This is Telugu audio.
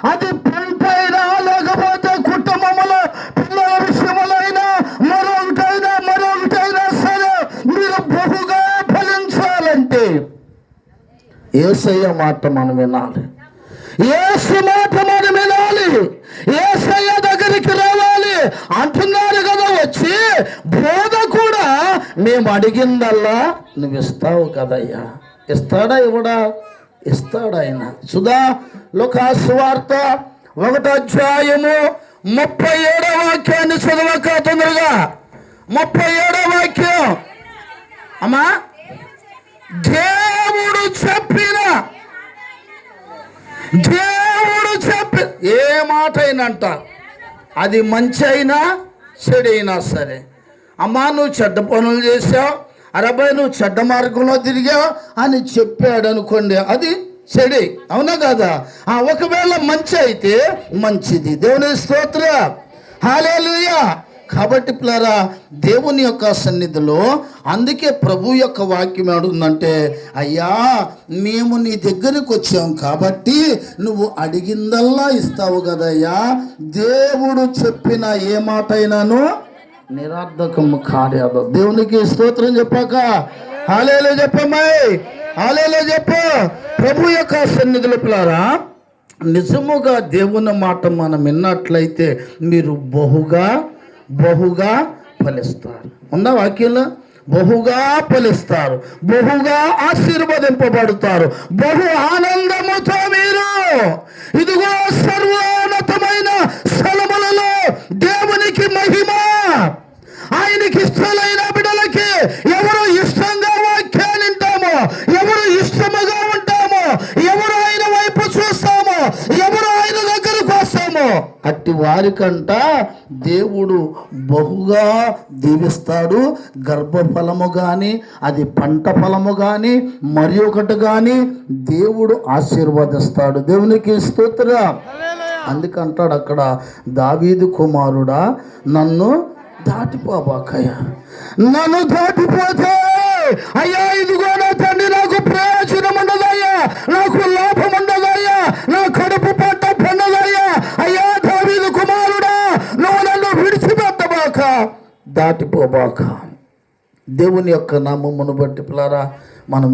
అది పంట అయినా లేకపోతే కుటుంబంలో పిల్లల విషయంలో అయినా మరొకటైనా సరే మీరు బహుగా ఫలించాలంటే యేసయ్య మాట మనం వినాలి. యేసు మాట మనం వినాలి. యేసయ్య దగ్గరికి రావాలి అంటున్నారు కదా. వచ్చి బోధ కూడా మేము అడిగిందల్లా నువ్వు ఇస్తావు కదయ్యా. ఇస్తాడా ఇవ్వడా? ఇస్తాడు ఆయన. సుధా లూకాసు సువార్త 1వ అధ్యాయము 37వ వాక్యాన్ని చదవక తొందరగా. 37వ వాక్యం అమ్మా. దేవుడు చెప్పి ఏ మాట అయినంట, అది మంచి అయినా చెడైనా సరే, అమ్మా నువ్వు చెడ్డ పనులు చేసావు, అరబై నువ్వు చెడ్డ మార్గంలో తిరిగావు అని చెప్పాడు అనుకోండి, అది చెడే. అవునా కదా? ఒకవేళ మంచి అయితే మంచిది. దేవుని స్తోత్రం, హల్లెలూయా. కాబట్టి పిల్లరా, దేవుని యొక్క సన్నిధిలో అందుకే ప్రభు యొక్క వాక్యం ఏడుందంటే, అయ్యా మేము నీ దగ్గరికి వచ్చాం కాబట్టి నువ్వు అడిగిందల్లా ఇస్తావు కదయ్యా. దేవుడు చెప్పిన ఏ మాట అయినాను నిరర్ధకము కాదు. దేవునికి స్తోత్రం చెప్పాక హల్లెలూయా చెప్పమ్మాయి, హల్లెలూయా చెప్పు. ప్రభు యొక్క సన్నిధిలో పిల్లరా, నిజముగా దేవుని మాట మనం విన్నట్లయితే మీరు బహుగా ఫలిస్తారు. ఉందా వాక్యంలో? బహుగా ఫలిస్తారు, బహుగా ఆశీర్వదింపబడతారు, బహు ఆనందముతో మీరు ఇదిగో సర్వోన్నతమైన స్థలములలో దేవునికి మహిమ, ఆయనకి ఇష్టమైన బిడ్డలకి ఎవరు ఇష్టంగా వాక్యాలు వింటామో, ఎవరు ఇష్టముగా ఉంటామో, ఎవరు ఆయన వైపు చూస్తామో, ఎవరు ఆయన దగ్గరకు వస్తామో అట్టి వారికంట దేవుడు బహుగా దీవిస్తాడు. గర్భఫలము కానీ, అది పంట ఫలము కానీ, మరి ఒకటి కానీ దేవుడు ఆశీర్వదిస్తాడు. దేవునికి స్తోత్రం. అందుకంటాడు అక్కడ, దావీదు కుమారుడా నన్ను దాటిపోబాకయ్యా. నన్ను దాటిపోతే అయ్యా ఇదిగో నా తండ్రి నాకు ప్రయోజనం ఉండదయ్యా, నాకు లాభం ఉండదయ్యా, నా కడుపు పంట పండదయ్యా. అయ్యా దావీదు కుమారుడా నువ్వు నన్ను విడిచిపెట్టబాక, దాటిపోబాక. దేవుని యొక్క నామమును బట్టి పిల్లరా మనం